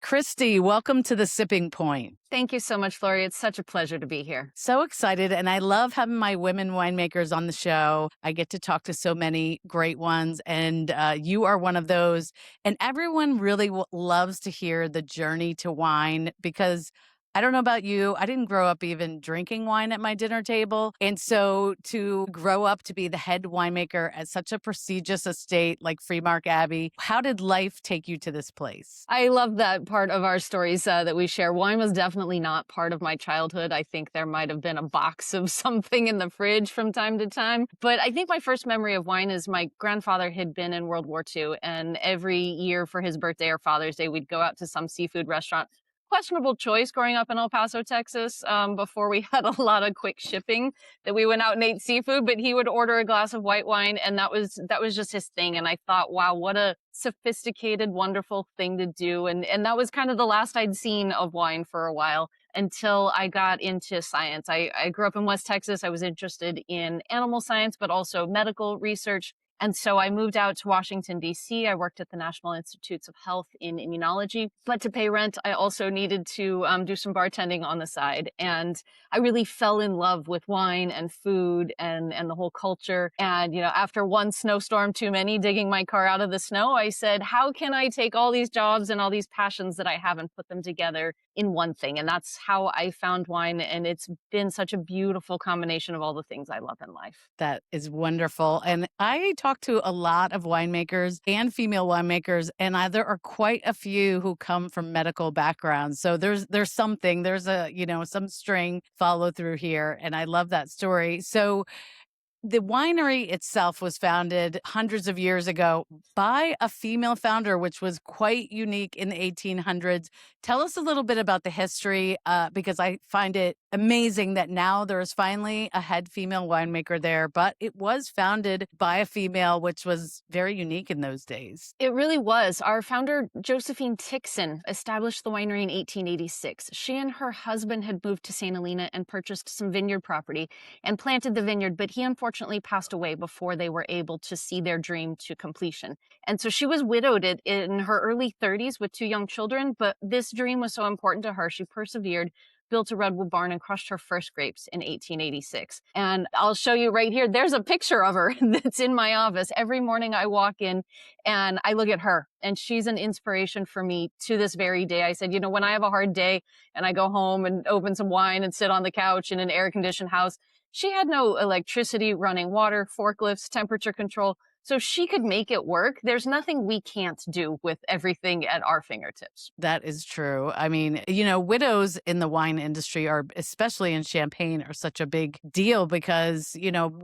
Kristy, welcome to the Sipping Point. Thank you so much, Laurie. It's such a pleasure to be here. So excited, and I love having my women winemakers on the show. I get to talk to so many great ones, and you are one of those. And everyone really loves to hear the journey to wine because I don't know about you. I didn't grow up even drinking wine at my dinner table. And so to grow up to be the head winemaker at such a prestigious estate like Freemark Abbey, how did life take you to this place? I love that part of our stories that we share. Wine was definitely not part of my childhood. I think there might have been a box of something in the fridge from time to time. But I think my first memory of wine is my grandfather had been in World War II. And every year for his birthday or Father's Day, we'd go out to some seafood restaurant. Questionable choice growing up in El Paso, Texas, before we had a lot of quick shipping that we went out and ate seafood, but he would order a glass of white wine and that was just his thing. And I thought, wow, what a sophisticated, wonderful thing to do. And that was kind of the last I'd seen of wine for a while until I got into science. I grew up in West Texas. I was interested in animal science, but also medical research. And so I moved out to Washington, D.C. I worked at the National Institutes of Health in immunology. But to pay rent, I also needed to do some bartending on the side. And I really fell in love with wine and food and the whole culture. And, after one snowstorm too many, digging my car out of the snow, I said, how can I take all these jobs and all these passions that I have and put them together in one thing? And that's how I found wine. And it's been such a beautiful combination of all the things I love in life. That is wonderful. And I talk to a lot of winemakers and female winemakers, and there are quite a few who come from medical backgrounds. So there's something, there's some string follow through here. And I love that story. So the winery itself was founded hundreds of years ago by a female founder, which was quite unique in the 1800s. Tell us a little bit about the history, because I find it amazing that now there is finally a head female winemaker there, but it was founded by a female, which was very unique in those days. It really was. Our founder, Josephine Tychson, established the winery in 1886. She and her husband had moved to St. Helena and purchased some vineyard property and planted the vineyard, but he unfortunately passed away before they were able to see their dream to completion. And so she was widowed in her early 30s with two young children, but this dream was so important to her. She persevered, built a redwood barn, and crushed her first grapes in 1886. And I'll show you right here. There's a picture of her that's in my office. Every morning I walk in and I look at her, and she's an inspiration for me to this very day. I said, when I have a hard day and I go home and open some wine and sit on the couch in an air-conditioned house, she had no electricity, running water, forklifts, temperature control. So she could make it work. There's nothing we can't do with everything at our fingertips. That is true. I mean, widows in the wine industry are, especially in Champagne, are such a big deal because,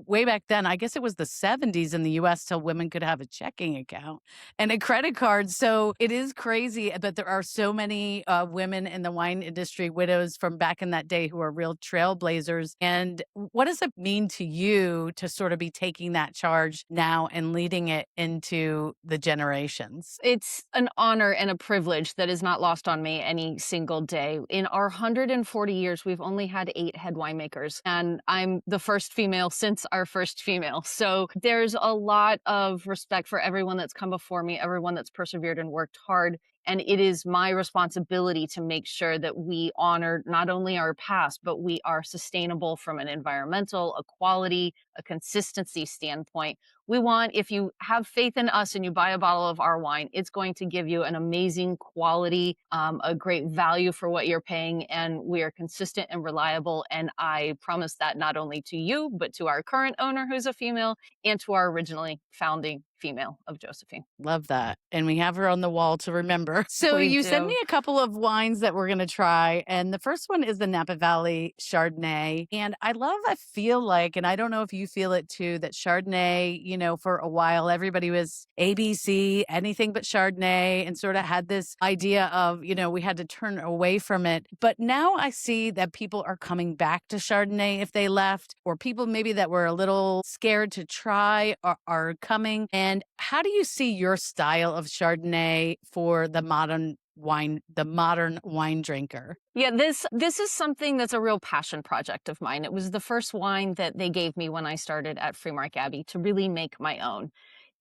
way back then, I guess it was the 70s in the US till women could have a checking account and a credit card. So it is crazy, but there are so many women in the wine industry, widows from back in that day who are real trailblazers. And what does it mean to you to sort of be taking that charge now and leading it into the generations? It's an honor and a privilege that is not lost on me any single day. In our 140 years, we've only had 8 head winemakers, and I'm the first female since our first female. So there's a lot of respect for everyone that's come before me, everyone that's persevered and worked hard. And it is my responsibility to make sure that we honor not only our past, but we are sustainable from an environmental, a quality, a consistency standpoint. We want, if you have faith in us and you buy a bottle of our wine, it's going to give you an amazing quality, a great value for what you're paying. And we are consistent and reliable. And I promise that not only to you, but to our current owner, who's a female, and to our originally founding female of Josephine. Love that. And we have her on the wall to remember. So you sent me a couple of wines that we're going to try. And the first one is the Napa Valley Chardonnay. And I feel like, and I don't know if you feel it too, that Chardonnay, for a while, everybody was ABC, anything but Chardonnay, and sort of had this idea of, we had to turn away from it. But now I see that people are coming back to Chardonnay if they left, or people maybe that were a little scared to try are coming. And how do you see your style of Chardonnay for the modern wine drinker? Yeah, this is something that's a real passion project of mine. It was the first wine that they gave me when I started at Freemark Abbey to really make my own.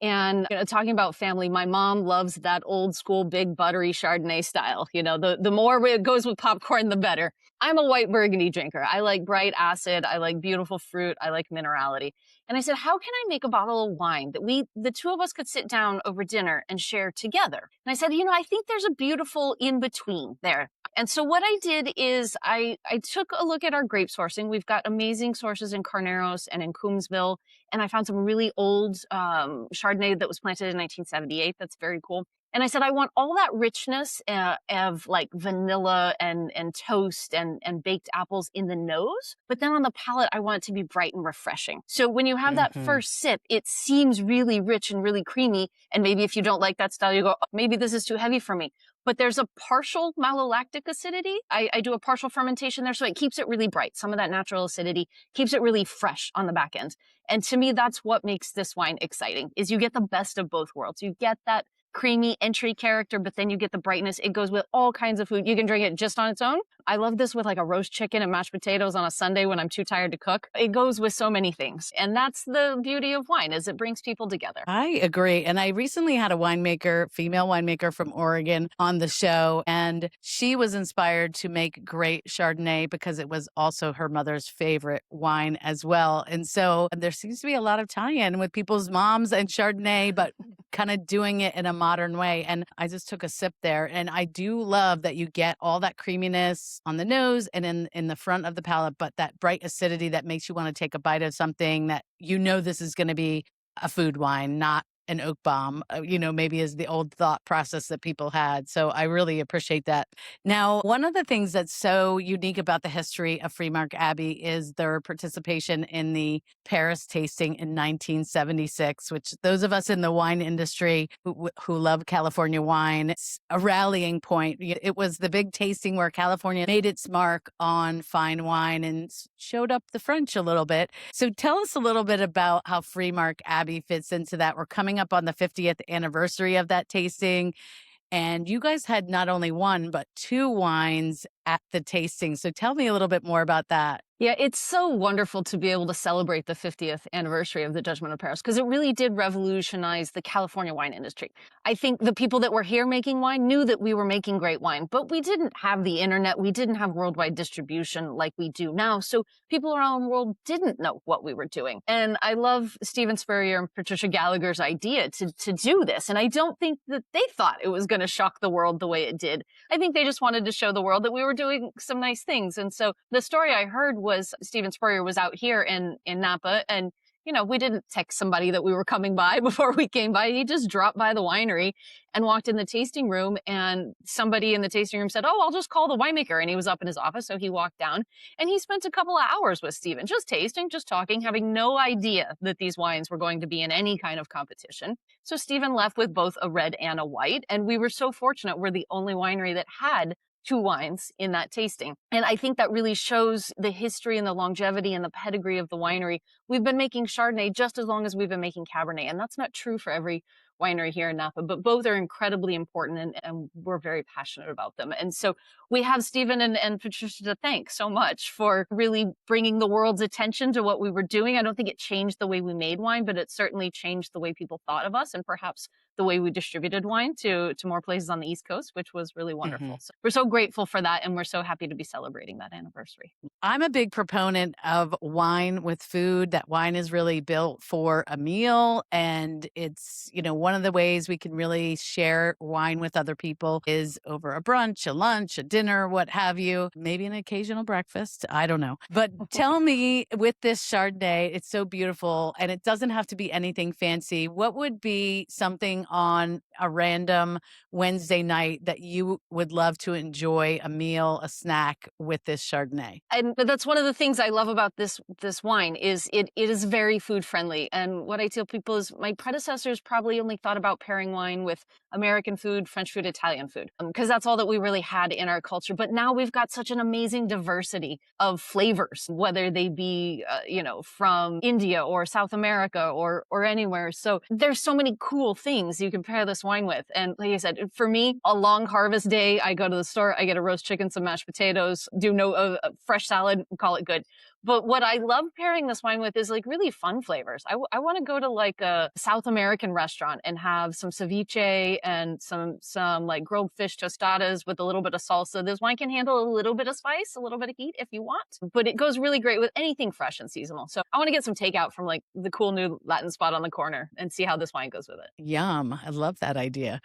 And talking about family, my mom loves that old school, big, buttery Chardonnay style. The more it goes with popcorn, the better. I'm a white Burgundy drinker. I like bright acid. I like beautiful fruit. I like minerality. And I said, how can I make a bottle of wine that the two of us could sit down over dinner and share together? And I said, I think there's a beautiful in between there. And so what I did is I took a look at our grape sourcing. We've got amazing sources in Carneros and in Coombsville. And I found some really old Chardonnay that was planted in 1978. That's very cool. And I said, I want all that richness of like vanilla and toast and baked apples in the nose. But then on the palate, I want it to be bright and refreshing. So when you have that first sip, it seems really rich and really creamy. And maybe if you don't like that style, you go, oh, maybe this is too heavy for me. But there's a partial malolactic acidity. I do a partial fermentation there, so it keeps it really bright. Some of that natural acidity keeps it really fresh on the back end. And to me, that's what makes this wine exciting, is you get the best of both worlds. You get that creamy entry character, but then you get the brightness. It goes with all kinds of food. You can drink it just on its own. I love this with like a roast chicken and mashed potatoes on a Sunday when I'm too tired to cook. It goes with so many things. And that's the beauty of wine, is it brings people together. I agree. And I recently had a female winemaker from Oregon on the show, and she was inspired to make great Chardonnay because it was also her mother's favorite wine as well. And so there seems to be a lot of tie-in with people's moms and Chardonnay, but kind of doing it in a modern way. And I just took a sip there. And I do love that you get all that creaminess on the nose and in the front of the palate, but that bright acidity that makes you want to take a bite of something that this is going to be a food wine, not an oak bomb, maybe is the old thought process that people had. So I really appreciate that. Now, one of the things that's so unique about the history of Freemark Abbey is their participation in the Paris tasting in 1976, which those of us in the wine industry who love California wine, it's a rallying point. It was the big tasting where California made its mark on fine wine and showed up the French a little bit. So tell us a little bit about how Freemark Abbey fits into that. We're coming up on the 50th anniversary of that tasting. And you guys had not only one, but two wines at the tasting. So tell me a little bit more about that. Yeah, it's so wonderful to be able to celebrate the 50th anniversary of the Judgment of Paris, because it really did revolutionize the California wine industry. I think the people that were here making wine knew that we were making great wine, but we didn't have the internet. We didn't have worldwide distribution like we do now. So people around the world didn't know what we were doing. And I love Stephen Spurrier and Patricia Gallagher's idea to do this. And I don't think that they thought it was going to shock the world the way it did. I think they just wanted to show the world that we were doing some nice things. And so the story I heard was Stephen Spurrier was out here in Napa, and we didn't text somebody that we were coming by before we came by. He just dropped by the winery and walked in the tasting room, and somebody in the tasting room said, oh, I'll just call the winemaker. And he was up in his office. So he walked down and he spent a couple of hours with Stephen, just tasting, just talking, having no idea that these wines were going to be in any kind of competition. So Stephen left with both a red and a white. And we were so fortunate. We're the only winery that had two wines in that tasting. And I think that really shows the history and the longevity and the pedigree of the winery. We've been making Chardonnay just as long as we've been making Cabernet. And that's not true for every winery here in Napa, but both are incredibly important, and we're very passionate about them. And so we have Stephen and Patricia to thank so much for really bringing the world's attention to what we were doing. I don't think it changed the way we made wine, but it certainly changed the way people thought of us, and perhaps the way we distributed wine to more places on the East Coast, which was really wonderful. So we're so grateful for that, and we're so happy to be celebrating that anniversary. I'm a big proponent of wine with food, that wine is really built for a meal. And it's, one of the ways we can really share wine with other people is over a brunch, a lunch, a dinner, what have you, maybe an occasional breakfast. I don't know. But tell me, with this Chardonnay, it's so beautiful and it doesn't have to be anything fancy. What would be something on a random Wednesday night that you would love to enjoy a meal, a snack with this Chardonnay? And that's one of the things I love about this wine is it is very food friendly. And what I tell people is my predecessors probably only thought about pairing wine with American food, French food, Italian food, because that's all that we really had in our culture. But now we've got such an amazing diversity of flavors, whether they be, from India or South America or anywhere. So there's so many cool things you can pair this wine with. And like I said, for me, a long harvest day, I go to the store, I get a roast chicken, some mashed potatoes, do a fresh salad, call it good. But what I love pairing this wine with is like really fun flavors. I want to go to like a South American restaurant and have some ceviche and some like grilled fish tostadas with a little bit of salsa. This wine can handle a little bit of spice, a little bit of heat if you want, but it goes really great with anything fresh and seasonal. So I want to get some takeout from like the cool new Latin spot on the corner and see how this wine goes with it. Yum. I love that idea.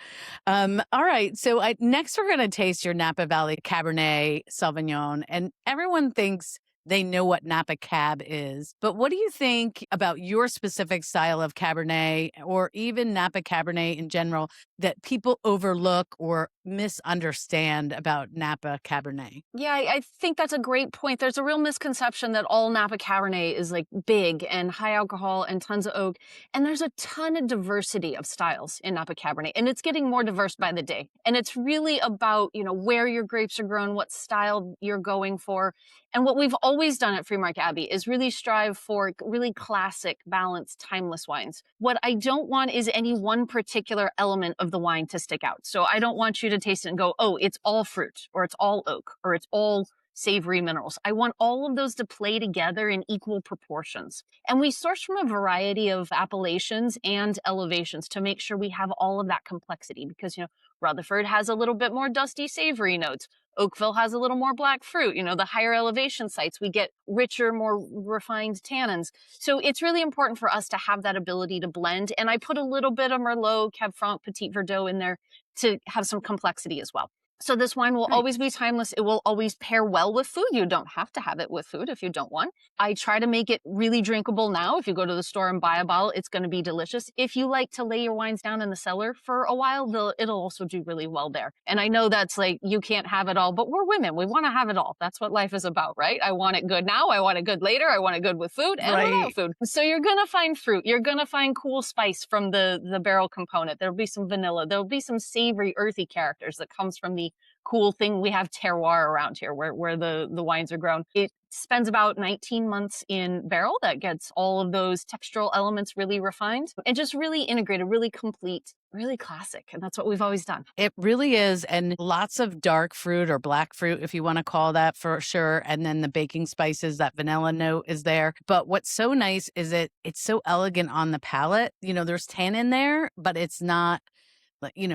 All right. So next, we're going to taste your Napa Valley Cabernet Sauvignon. And everyone thinks they know what Napa Cab is. But what do you think about your specific style of Cabernet or even Napa Cabernet in general that people overlook or misunderstand about Napa Cabernet? Yeah, I think that's a great point. There's a real misconception that all Napa Cabernet is like big and high alcohol and tons of oak. And there's a ton of diversity of styles in Napa Cabernet, and it's getting more diverse by the day. And it's really about, where your grapes are grown, what style you're going for. And what we've always done at Freemark Abbey is really strive for really classic, balanced, timeless wines. What I don't want is any one particular element of the wine to stick out. So I don't want you to taste it and go, oh, it's all fruit, or it's all oak, or it's all savory minerals. I want all of those to play together in equal proportions. And we source from a variety of appellations and elevations to make sure we have all of that complexity because, Rutherford has a little bit more dusty, savory notes. Oakville has a little more black fruit. The higher elevation sites, we get richer, more refined tannins. So it's really important for us to have that ability to blend. And I put a little bit of Merlot, Cab Franc, Petit Verdot in there to have some complexity as well. So this wine will always be timeless. It will always pair well with food. You don't have to have it with food if you don't want. I try to make it really drinkable now. If you go to the store and buy a bottle, it's going to be delicious. If you like to lay your wines down in the cellar for a while, it'll also do really well there. And I know that's like, you can't have it all, but we're women. We want to have it all. That's what life is about, right? I want it good now. I want it good later. I want it good with food and without food. So you're going to find fruit. You're going to find cool spice from the barrel component. There'll be some vanilla. There'll be some savory, earthy characters that comes from the cool thing. We have terroir around here where the wines are grown. It spends about 19 months in barrel. That gets all of those textural elements really refined and just really integrated, really complete, really classic. And that's what we've always done. It really is. And lots of dark fruit or black fruit, if you want to call that, for sure. And then the baking spices, that vanilla note is there. But what's so nice is it's so elegant on the palate. There's tannin there, but it's not.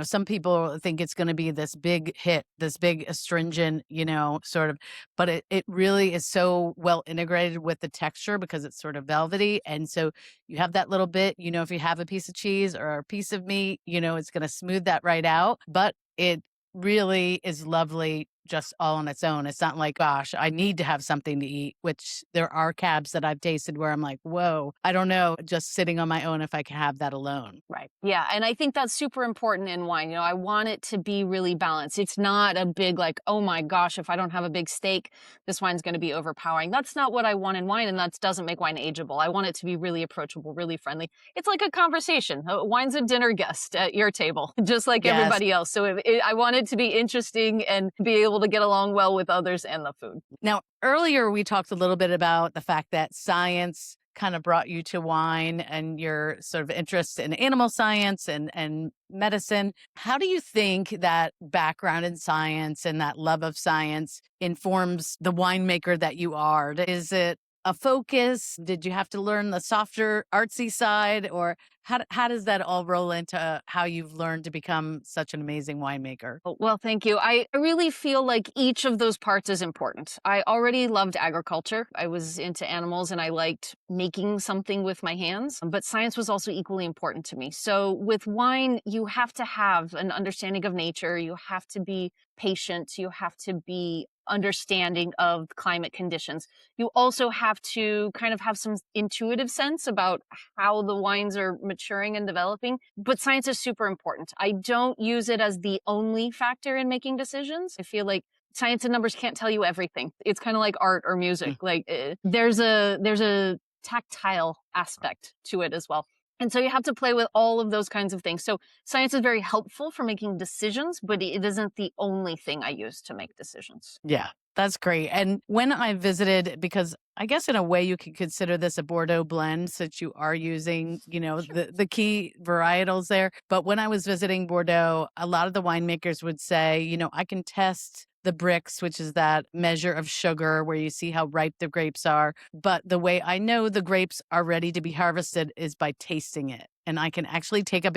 Some people think it's going to be this big hit, this big astringent, sort of, but it really is so well integrated with the texture because it's sort of velvety. And so you have that little bit, if you have a piece of cheese or a piece of meat, it's going to smooth that right out. But it really is lovely just all on its own. It's not like, gosh, I need to have something to eat, which there are cabs that I've tasted where I'm like, whoa, I don't know, just sitting on my own if I can have that alone. Right. Yeah. And I think that's super important in wine. I want it to be really balanced. It's not a big like, oh my gosh, if I don't have a big steak, this wine's going to be overpowering. That's not what I want in wine. And that doesn't make wine ageable. I want it to be really approachable, really friendly. It's like a conversation. Wine's a dinner guest at your table, just like everybody else. So I want it to be interesting and be able to get along well with others and the food. Now, earlier we talked a little bit about the fact that science kind of brought you to wine and your sort of interest in animal science and medicine. How do you think that background in science and that love of science informs the winemaker that you are? Is it a focus? Did you have to learn the softer artsy side, or how does that all roll into how you've learned to become such an amazing winemaker? Well, thank you. I really feel like each of those parts is important. I already loved agriculture. I was into animals and I liked making something with my hands, but science was also equally important to me. So with wine, you have to have an understanding of nature. You have to be patient. You have to be understanding of climate conditions. You also have to kind of have some intuitive sense about how the wines are maturing and developing. But science is super important. I don't use it as the only factor in making decisions. I feel like science and numbers can't tell you everything. It's kind of like art or music. There's a tactile aspect to it as well. And so you have to play with all of those kinds of things. So science is very helpful for making decisions, but it isn't the only thing I use to make decisions. Yeah, that's great. And when I visited, because I guess in a way you could consider this a Bordeaux blend since you are using, the key varietals there. But when I was visiting Bordeaux, a lot of the winemakers would say, I can test the bricks, which is that measure of sugar where you see how ripe the grapes are. But the way I know the grapes are ready to be harvested is by tasting it. And I can actually take a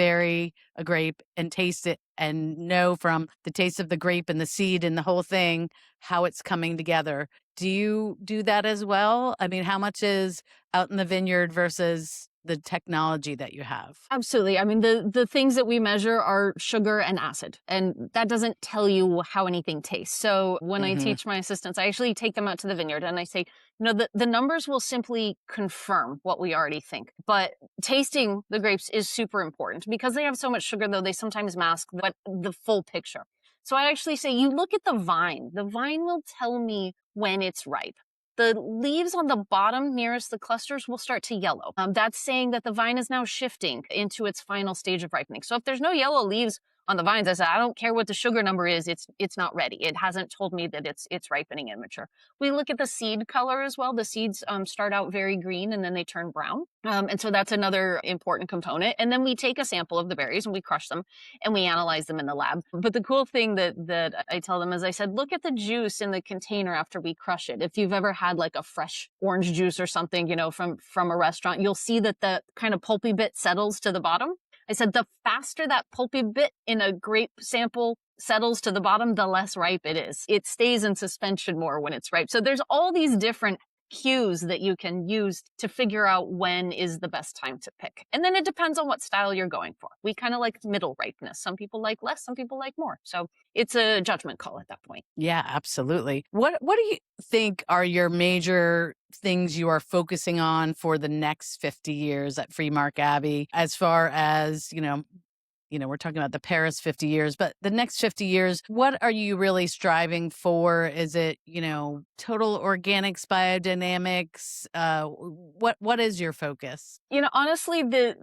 grape, and taste it and know from the taste of the grape and the seed and the whole thing how it's coming together. Do you do that as well? I mean, how much is out in the vineyard versus the technology that you have? Absolutely. I mean, the things that we measure are sugar and acid, and that doesn't tell you how anything tastes. So when I Hmm. teach my assistants, I actually take them out to the vineyard and I say, the numbers will simply confirm what we already think. But tasting the grapes is super important because they have so much sugar, though they sometimes mask what the full picture. So I actually say, you look at the vine. The vine will tell me when it's ripe. The leaves on the bottom nearest the clusters will start to yellow. That's saying that the vine is now shifting into its final stage of ripening. So if there's no yellow leaves on the vines, I said, I don't care what the sugar number is, it's not ready. It hasn't told me that it's ripening and mature. We look at the seed color as well. The seeds start out very green and then they turn brown. And so that's another important component. And then we take a sample of the berries and we crush them and we analyze them in the lab. But the cool thing that I tell them is I said, look at the juice in the container after we crush it. If you've ever had like a fresh orange juice or something, from a restaurant, you'll see that the kind of pulpy bit settles to the bottom. I said, the faster that pulpy bit in a grape sample settles to the bottom, the less ripe it is. It stays in suspension more when it's ripe. So there's all these different cues that you can use to figure out when is the best time to pick. And then it depends on what style you're going for. We kind of like middle ripeness. Some people like less, some people like more. So it's a judgment call at that point. Yeah, absolutely. What do you think are your major things you are focusing on for the next 50 years at Freemark Abbey as far as, we're talking about the Paris 50 years, but the next 50 years, what are you really striving for? Is it, total organics, biodynamics? What is your focus? Honestly, the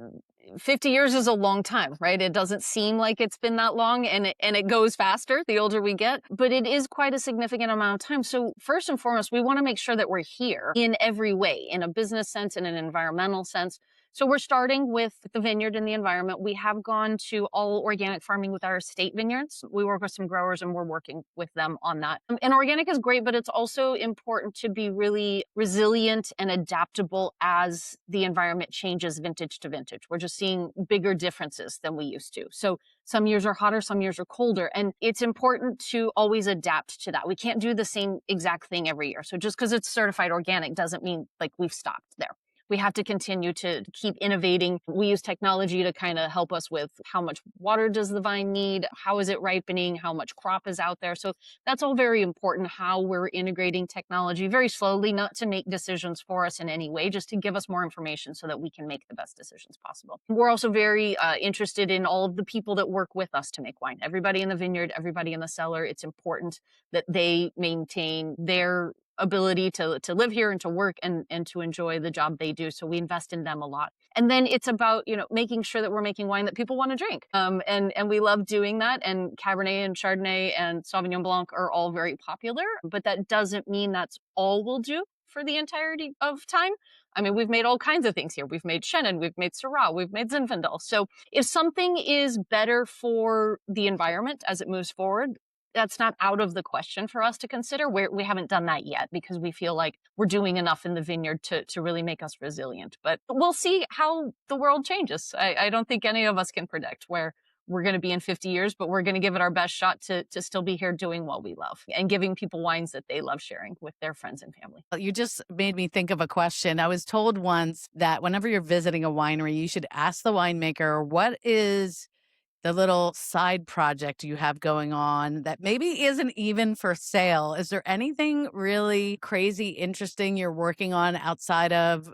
50 years is a long time, right? It doesn't seem like it's been that long, and it goes faster the older we get, but it is quite a significant amount of time. So first and foremost, we want to make sure that we're here in every way, in a business sense, in an environmental sense. So we're starting with the vineyard and the environment. We have gone to all organic farming with our estate vineyards. We work with some growers and we're working with them on that. And organic is great, but it's also important to be really resilient and adaptable as the environment changes vintage to vintage. We're just seeing bigger differences than we used to. So some years are hotter, some years are colder. And it's important to always adapt to that. We can't do the same exact thing every year. So just because it's certified organic doesn't mean like we've stopped there. We have to continue to keep innovating. We use technology to kind of help us with how much water does the vine need? How is it ripening? How much crop is out there? So that's all very important, how we're integrating technology very slowly, not to make decisions for us in any way, just to give us more information so that we can make the best decisions possible. We're also very interested in all of the people that work with us to make wine. Everybody in the vineyard, everybody in the cellar. It's important that they maintain their ability to live here and to work and to enjoy the job they do. So we invest in them a lot. And then it's about, making sure that we're making wine that people want to drink. And we love doing that. And Cabernet and Chardonnay and Sauvignon Blanc are all very popular, but that doesn't mean that's all we'll do for the entirety of time. I mean, we've made all kinds of things here. We've made Chenin, we've made Syrah, we've made Zinfandel. So if something is better for the environment as it moves forward, that's not out of the question for us to consider. We haven't done that yet because we feel like we're doing enough in the vineyard to really make us resilient. But we'll see how the world changes. I don't think any of us can predict where we're going to be in 50 years, but we're going to give it our best shot to still be here doing what we love and giving people wines that they love sharing with their friends and family. You just made me think of a question. I was told once that whenever you're visiting a winery, you should ask the winemaker, what is the little side project you have going on that maybe isn't even for sale? Is there anything really crazy, interesting you're working on outside of,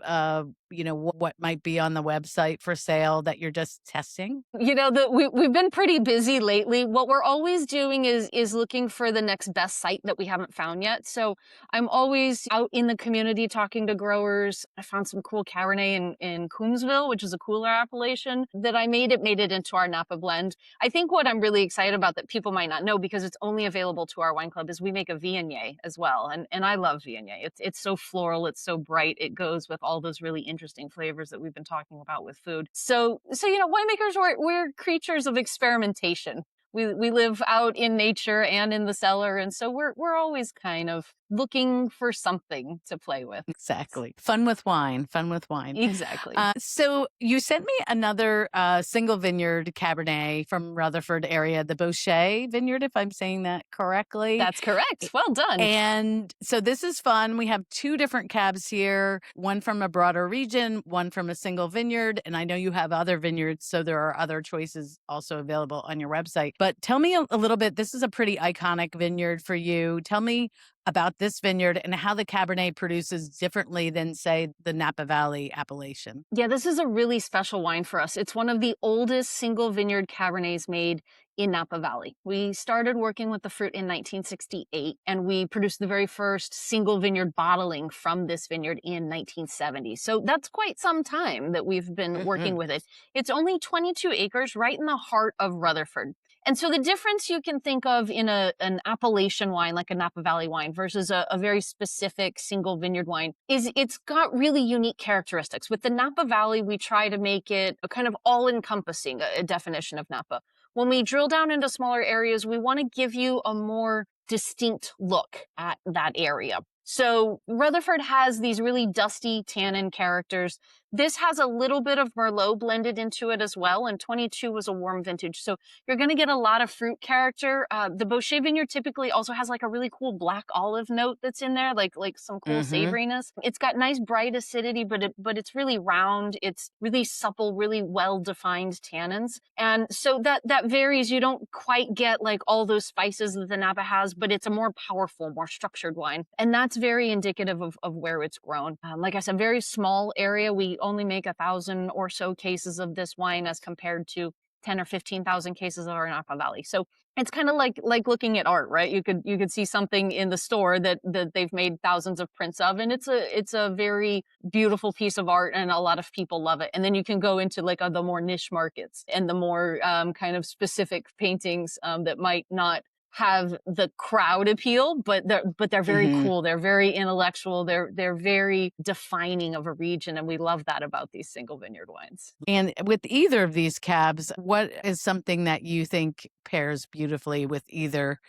what might be on the website for sale that you're just testing? We've been pretty busy lately. What we're always doing is looking for the next best site that we haven't found yet. So I'm always out in the community talking to growers. I found some cool Cabernet in Coombsville, which is a cooler appellation that I made. It made it into our Napa blend. I think what I'm really excited about that people might not know because it's only available to our wine club is we make a Viognier as well. And I love Viognier. It's so floral. It's so bright. It goes with all those really interesting flavors that we've been talking about with food. So winemakers, we're creatures of experimentation. We live out in nature and in the cellar, and so we're always kind of looking for something to play with. Exactly. Fun with wine. Fun with wine. Exactly. So you sent me another single vineyard Cabernet from Rutherford area, the Boucher Vineyard, if I'm saying that correctly. That's correct. Well done. And so this is fun. We have two different cabs here, one from a broader region, one from a single vineyard. And I know you have other vineyards, so there are other choices also available on your website. But tell me a little bit, this is a pretty iconic vineyard for you. Tell me about this vineyard and how the Cabernet produces differently than, say, the Napa Valley appellation. Yeah, this is a really special wine for us. It's one of the oldest single vineyard Cabernets made in Napa Valley. We started working with the fruit in 1968, and we produced the very first single vineyard bottling from this vineyard in 1970. So that's quite some time that we've been working with it. It's only 22 acres right in the heart of Rutherford. And so the difference you can think of in an appellation wine, like a Napa Valley wine, versus a very specific single vineyard wine is it's got really unique characteristics. With the Napa Valley, we try to make it a kind of all-encompassing a definition of Napa. When we drill down into smaller areas, we want to give you a more distinct look at that area. So Rutherford has these really dusty tannin characters. This has a little bit of Merlot blended into it as well, and 22 was a warm vintage. So you're going to get a lot of fruit character. The Boucher Vineyard typically also has like a really cool black olive note that's in there, like some cool savoriness. It's got nice bright acidity, but it's really round. It's really supple, really well-defined tannins. And so that varies. You don't quite get like all those spices that the Napa has, but it's a more powerful, more structured wine. And that's very indicative of where it's grown. Like I said, very small area. We only make 1,000 or so cases of this wine as compared to 10 or 15,000 cases of our Napa Valley. So it's kind of like looking at art, right? You could see something in the store that they've made thousands of prints of, and it's a very beautiful piece of art, and a lot of people love it. And then you can go into like the more niche markets and the more kind of specific paintings that might not have the crowd appeal, but they're very cool. They're very intellectual. They're very defining of a region, and we love that about these single vineyard wines. And with either of these cabs, what is something that you think pairs beautifully with either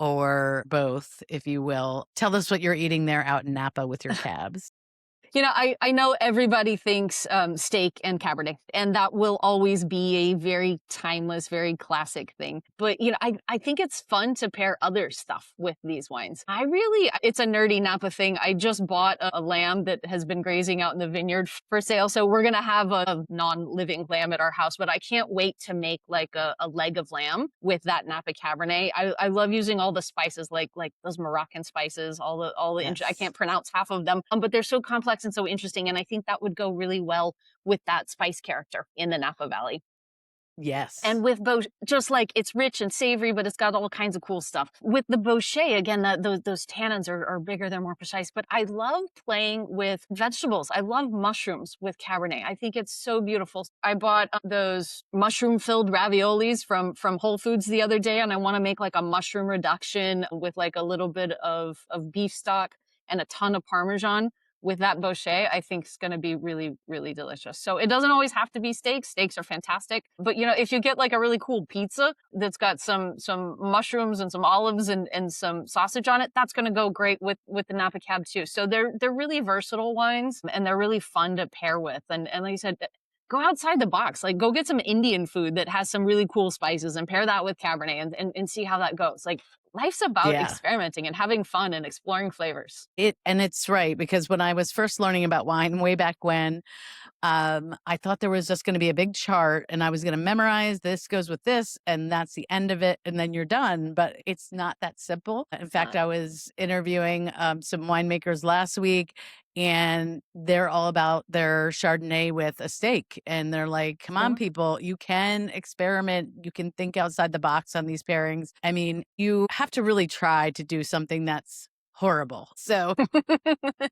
or both, if you will? Tell us what you're eating there out in Napa with your cabs. You know, I know everybody thinks steak and Cabernet, and that will always be a very timeless, very classic thing. But, you know, I think it's fun to pair other stuff with these wines. It's a nerdy Napa thing. I just bought a lamb that has been grazing out in the vineyard for sale. So we're going to have a non-living lamb at our house, but I can't wait to make like a leg of lamb with that Napa Cabernet. I love using all the spices, like those Moroccan spices, all the Yes. I can't pronounce half of them, but they're so complex and so interesting. And I think that would go really well with that spice character in the Napa Valley. Yes. And with just like it's rich and savory, but it's got all kinds of cool stuff. With the Boucher, again, those tannins are bigger, they're more precise. But I love playing with vegetables. I love mushrooms with Cabernet. I think it's so beautiful. I bought those mushroom-filled raviolis from Whole Foods the other day, and I want to make like a mushroom reduction with like a little bit of beef stock and a ton of Parmesan. With that Boucher, I think is going to be really, really delicious. So it doesn't always have to be steak. Steaks are fantastic. But, you know, if you get like a really cool pizza that's got some mushrooms and some olives and some sausage on it, that's going to go great with the Napa Cab too. So they're really versatile wines, and they're really fun to pair with. And like you said, go outside the box. Like, go get some Indian food that has some really cool spices and pair that with Cabernet and see how that goes. Like, life's about experimenting and having fun and exploring flavors. And it's right, because when I was first learning about wine way back when, I thought there was just going to be a big chart and I was going to memorize this goes with this and that's the end of it and then you're done. But it's not that simple. In fact, I was interviewing some winemakers last week, and they're all about their Chardonnay with a steak. And they're like, come on, people, you can experiment. You can think outside the box on these pairings. I mean, you have to really try to do something that's horrible. So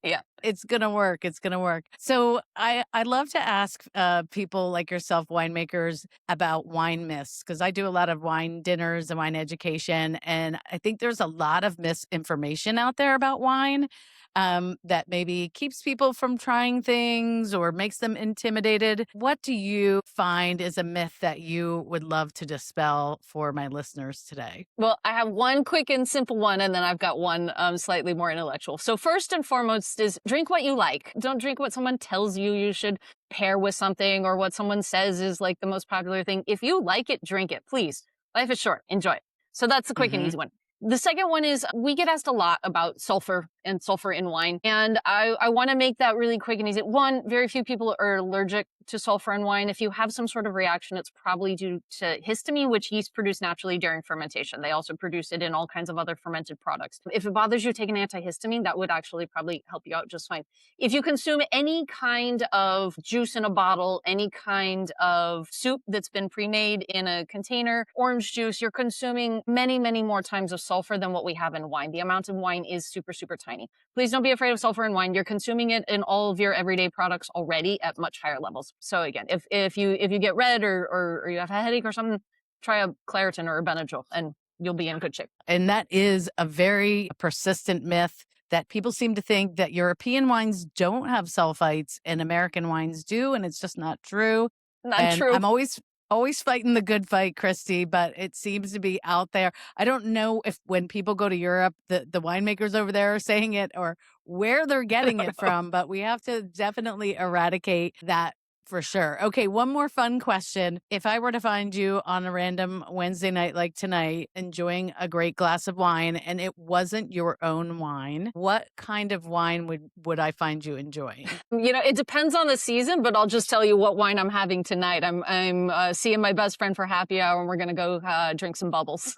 yeah. It's gonna work. It's gonna work. So I love to ask people like yourself, winemakers, about wine myths because I do a lot of wine dinners and wine education, and I think there's a lot of misinformation out there about wine that maybe keeps people from trying things or makes them intimidated. What do you find is a myth that you would love to dispel for my listeners today? Well, I have one quick and simple one, and then I've got one slightly more intellectual. So first and foremost is drink what you like. Don't drink what someone tells you you should pair with something or what someone says is like the most popular thing. If you like it, drink it, please. Life is short. Enjoy it. So that's the quick and easy one. The second one is we get asked a lot about sulfur and sulfur in wine. And I want to make that really quick and easy. One, very few people are allergic to sulfur in wine. If you have some sort of reaction, it's probably due to histamine, which yeast produce naturally during fermentation. They also produce it in all kinds of other fermented products. If it bothers you, take an antihistamine. That would actually probably help you out just fine. If you consume any kind of juice in a bottle, any kind of soup that's been pre-made in a container, orange juice, you're consuming many, many more times of sulfur than what we have in wine. The amount of wine is super, super tiny. Please don't be afraid of sulfur in wine. You're consuming it in all of your everyday products already at much higher levels. So again, if you get red or you have a headache or something, try a Claritin or a Benadryl and you'll be in good shape. And that is a very persistent myth that people seem to think that European wines don't have sulfites and American wines do, and it's just not true. Not true. I'm always fighting the good fight, Kristy, but it seems to be out there. I don't know if when people go to Europe, the winemakers over there are saying it or where they're getting it from, but we have to definitely eradicate that for sure. Okay, one more fun question. If I were to find you on a random Wednesday night like tonight, enjoying a great glass of wine, and it wasn't your own wine, what kind of wine would I find you enjoying? It depends on the season, but I'll just tell you what wine I'm having tonight. I'm seeing my best friend for happy hour, and we're gonna go drink some bubbles,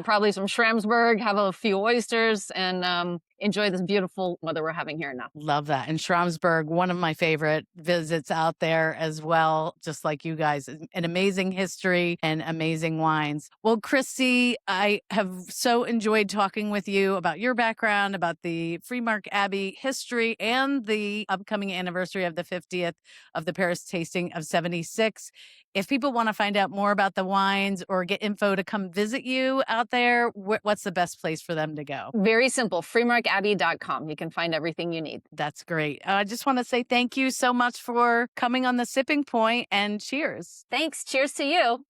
probably some Schramsberg, have a few oysters, and enjoy this beautiful weather we're having here now. Love that. And Schramsberg, one of my favorite visits out there as well, just like you guys, an amazing history and amazing wines. Well, Kristy, I have so enjoyed talking with you about your background, about the Freemark Abbey history, and the upcoming anniversary of the 50th of the Paris tasting of 76. If people want to find out more about the wines or get info to come visit you out there, what's the best place for them to go? Very simple, freemarkabbey.com. You can find everything you need. That's great. I just want to say thank you so much for coming on The Sipping Point, and cheers. Thanks. Cheers to you.